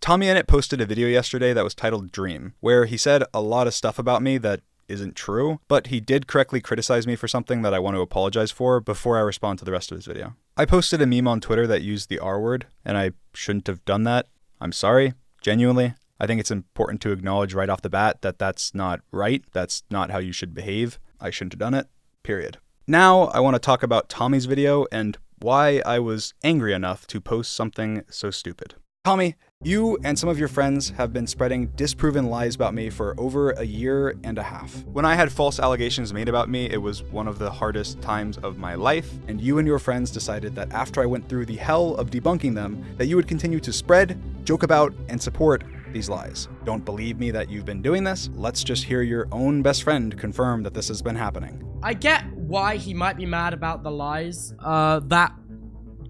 TommyInnit posted a video yesterday that was titled Dream, where he said a lot of stuff about me that isn't true, but he did correctly criticize me for something that I want to apologize for before I respond to the rest of his video. I posted a meme on Twitter that used the R word, and I shouldn't have done that. I'm sorry, genuinely. I think it's important to acknowledge right off the bat that that's not right. That's not how you should behave. I shouldn't have done it, period. Now I want to talk about Tommy's video and why I was angry enough to post something so stupid. Tommy, you and some of your friends have been spreading disproven lies about me for over a year and a half. When I had false allegations made about me, it was one of the hardest times of my life, and you and your friends decided that after I went through the hell of debunking them, that you would continue to spread, joke about, and support these lies. Don't believe me that you've been doing this? Let's just hear your own best friend confirm that this has been happening. I get why he might be mad about the lies. That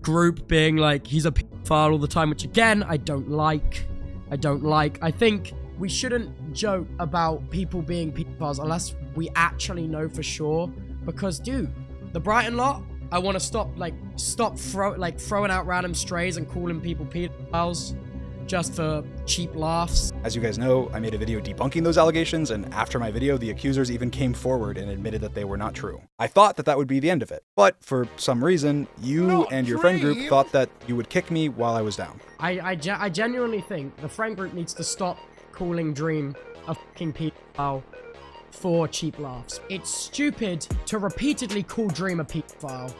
group being like, he's a pedophile all the time, which again, I don't like. I think we shouldn't joke about people being pedophiles unless we actually know for sure. Because, dude, the Brighton lot, I want to stop throwing out random strays and calling people pedophiles just for cheap laughs. As you guys know, I made a video debunking those allegations, and after my video, the accusers even came forward and admitted that they were not true. I thought that that would be the end of it, but for some reason, you and your friend group thought that you would kick me while I was down. I genuinely think the friend group needs to stop calling Dream a fucking pedophile for cheap laughs. It's stupid to repeatedly call Dream a pedophile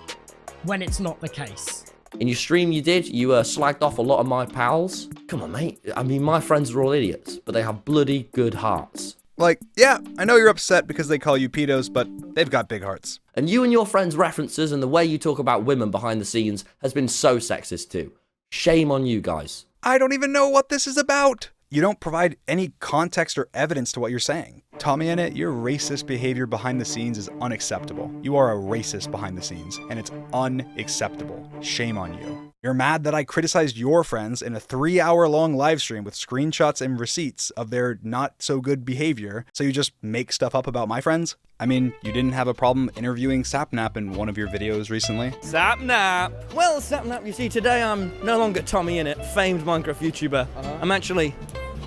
when it's not the case. In your stream you slagged off a lot of my pals. Come on, mate. I mean, my friends are all idiots, but they have bloody good hearts. Like, yeah, I know you're upset because they call you pedos, but they've got big hearts. And you and your friends' references and the way you talk about women behind the scenes has been so sexist too. Shame on you guys. I don't even know what this is about. You don't provide any context or evidence to what you're saying. TommyInnit, your racist behavior behind the scenes is unacceptable. You are a racist behind the scenes, and it's unacceptable. Shame on you. You're mad that I criticized your friends in a 3-hour-long live stream with screenshots and receipts of their not-so-good behavior, so you just make stuff up about my friends? I mean, you didn't have a problem interviewing Sapnap in one of your videos recently. Sapnap! Well, Sapnap, you see, today I'm no longer TommyInnit, famed Minecraft YouTuber. I'm actually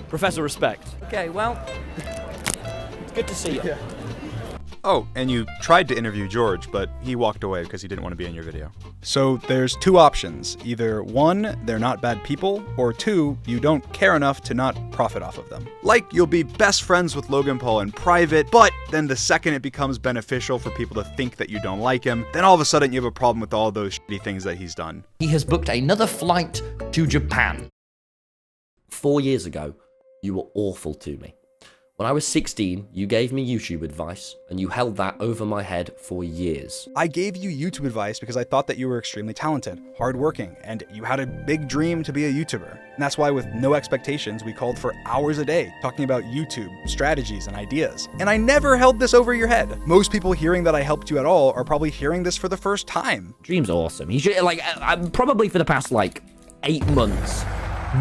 Professor Respect. Okay, well, it's good to see you. Yeah. Oh, and you tried to interview George, but he walked away because he didn't want to be in your video. So there's two options. Either 1, they're not bad people, or 2, you don't care enough to not profit off of them. Like, you'll be best friends with Logan Paul in private, but then the second it becomes beneficial for people to think that you don't like him, then all of a sudden you have a problem with all those shitty things that he's done. He has booked another flight to Japan. 4 years ago, you were awful to me. When I was 16, you gave me YouTube advice, and you held that over my head for years. I gave you YouTube advice because I thought that you were extremely talented, hardworking, and you had a big dream to be a YouTuber. And that's why with no expectations, we called for hours a day, talking about YouTube, strategies, and ideas. And I never held this over your head. Most people hearing that I helped you at all are probably hearing this for the first time. Dream's awesome. He should, probably for the past, 8 months,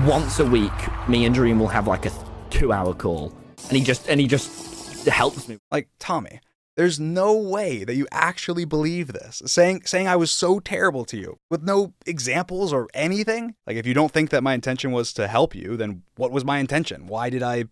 once a week, me and Dream will have, a 2-hour call. And he just helps me. Like, Tommy, there's no way that you actually believe this. Saying I was so terrible to you with no examples or anything. Like, if you don't think that my intention was to help you, then what was my intention? Why did I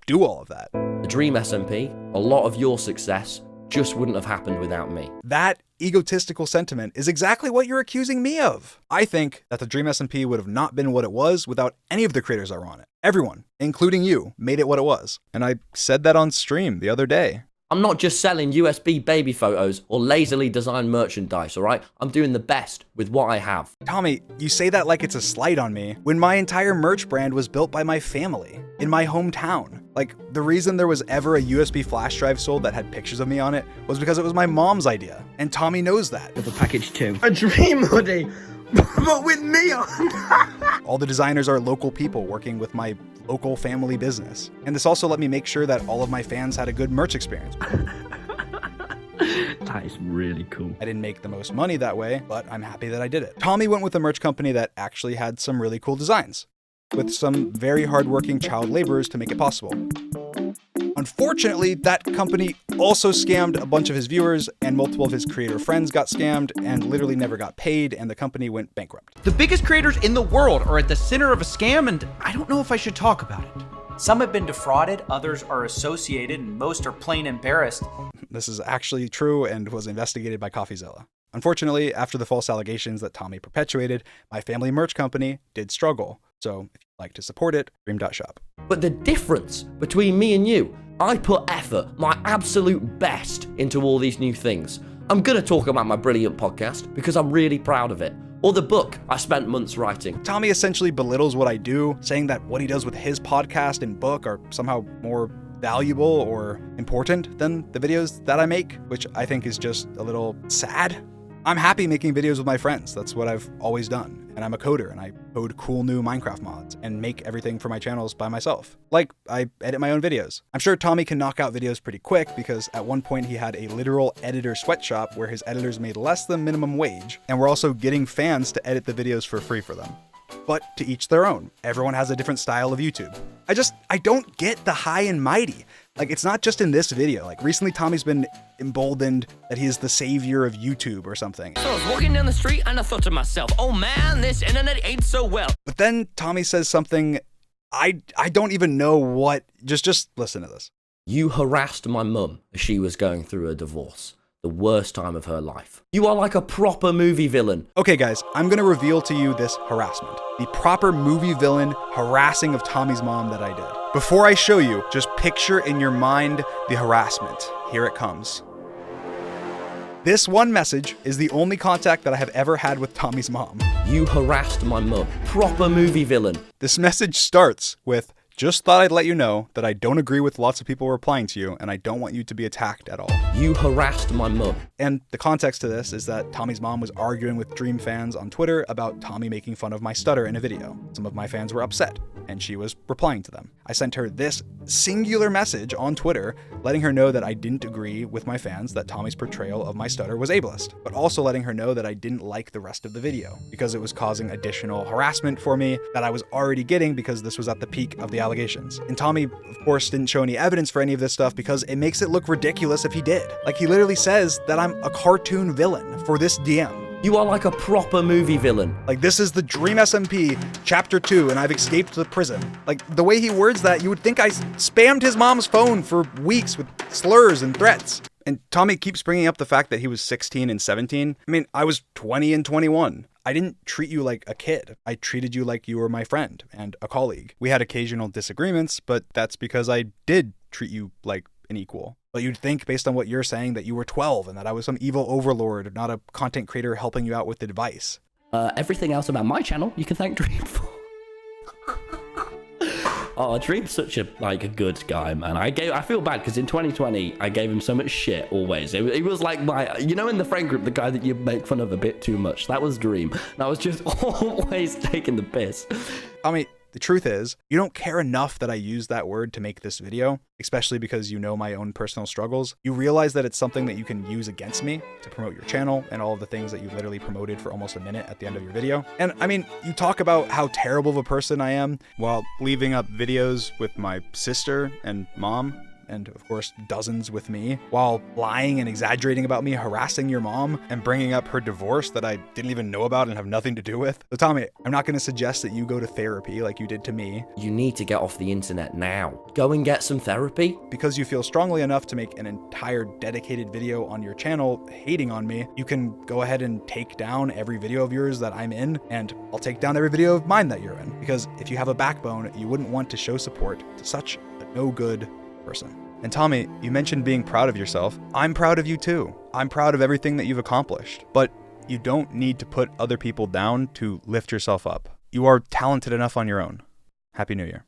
do all of that? The Dream SMP, a lot of your success just wouldn't have happened without me. That egotistical sentiment is exactly what you're accusing me of. I think that the Dream SMP would have not been what it was without any of the creators that were on it. Everyone, including you, made it what it was. And I said that on stream the other day. I'm not just selling USB baby photos or lazily designed merchandise, alright? I'm doing the best with what I have. Tommy, you say that like it's a slight on me, when my entire merch brand was built by my family, in my hometown. Like, the reason there was ever a USB flash drive sold that had pictures of me on it was because it was my mom's idea. And Tommy knows that. With a package too. A Dream hoodie, but with me on. All the designers are local people working with my local family business. And this also let me make sure that all of my fans had a good merch experience. That is really cool. I didn't make the most money that way, but I'm happy that I did it. Tommy went with a merch company that actually had some really cool designs, with some very hardworking child laborers to make it possible. Unfortunately, that company also scammed a bunch of his viewers, and multiple of his creator friends got scammed and literally never got paid, and the company went bankrupt. The biggest creators in the world are at the center of a scam, and I don't know if I should talk about it. Some have been defrauded, others are associated, and most are plain embarrassed. This is actually true and was investigated by CoffeeZilla. Unfortunately, after the false allegations that Tommy perpetuated, my family merch company did struggle. So if you'd like to support it, dream.shop. But the difference between me and you, I put effort, my absolute best, into all these new things. I'm going to talk about my brilliant podcast because I'm really proud of it. Or the book I spent months writing. Tommy essentially belittles what I do, saying that what he does with his podcast and book are somehow more valuable or important than the videos that I make, which I think is just a little sad. I'm happy making videos with my friends. That's what I've always done. And I'm a coder, and I code cool new Minecraft mods and make everything for my channels by myself. Like, I edit my own videos. I'm sure Tommy can knock out videos pretty quick because at one point he had a literal editor sweatshop where his editors made less than minimum wage, and we're also getting fans to edit the videos for free for them. But to each their own. Everyone has a different style of YouTube. I don't get the high and mighty. Like, it's not just in this video. Like, recently Tommy's been emboldened that he is the savior of YouTube or something. So I was walking down the street and I thought to myself, oh man, this internet ain't so well. But then Tommy says something I don't even know what. Just listen to this. You harassed my mum as she was going through a divorce. The worst time of her life. You are like a proper movie villain. Okay guys, I'm gonna reveal to you this harassment. The proper movie villain harassing of Tommy's mom that I did. Before I show you, just picture in your mind the harassment. Here it comes. This one message is the only contact that I have ever had with Tommy's mom. You harassed my mum. Proper movie villain. This message starts with, just thought I'd let you know that I don't agree with lots of people replying to you, and I don't want you to be attacked at all. You harassed my mum. And the context to this is that Tommy's mom was arguing with Dream fans on Twitter about Tommy making fun of my stutter in a video. Some of my fans were upset, and she was replying to them. I sent her this singular message on Twitter, letting her know that I didn't agree with my fans that Tommy's portrayal of my stutter was ableist, but also letting her know that I didn't like the rest of the video, because it was causing additional harassment for me that I was already getting because this was at the peak of the allegations. And Tommy, of course, didn't show any evidence for any of this stuff because it makes it look ridiculous if he did. Like, he literally says that I'm a cartoon villain for this DM. You are like a proper movie villain. Like, this is the Dream SMP Chapter 2 and I've escaped the prison. Like, the way he words that, you would think I spammed his mom's phone for weeks with slurs and threats. And Tommy keeps bringing up the fact that he was 16 and 17. I mean, I was 20 and 21. I didn't treat you like a kid. I treated you like you were my friend and a colleague. We had occasional disagreements, but that's because I did treat you like an equal. But you'd think, based on what you're saying, that you were 12 and that I was some evil overlord, not a content creator helping you out with advice. Everything else about my channel, you can thank Dream for. Oh, Dream's such a good guy, man. I feel bad because in 2020 I gave him so much shit always. He was like my, in the friend group, the guy that you make fun of a bit too much. That was Dream. And I was just always taking the piss. I mean, the truth is, you don't care enough that I used that word to make this video, especially because you know my own personal struggles. You realize that it's something that you can use against me to promote your channel and all of the things that you've literally promoted for almost a minute at the end of your video. And I mean, you talk about how terrible of a person I am while leaving up videos with my sister and mom, and of course dozens with me, while lying and exaggerating about me, harassing your mom, and bringing up her divorce that I didn't even know about and have nothing to do with. So Tommy, I'm not going to suggest that you go to therapy like you did to me. You need to get off the internet now. Go and get some therapy. Because you feel strongly enough to make an entire dedicated video on your channel hating on me, you can go ahead and take down every video of yours that I'm in, and I'll take down every video of mine that you're in. Because if you have a backbone, you wouldn't want to show support to such a no-good person. And Tommy, you mentioned being proud of yourself. I'm proud of you too. I'm proud of everything that you've accomplished. But you don't need to put other people down to lift yourself up. You are talented enough on your own. Happy New Year.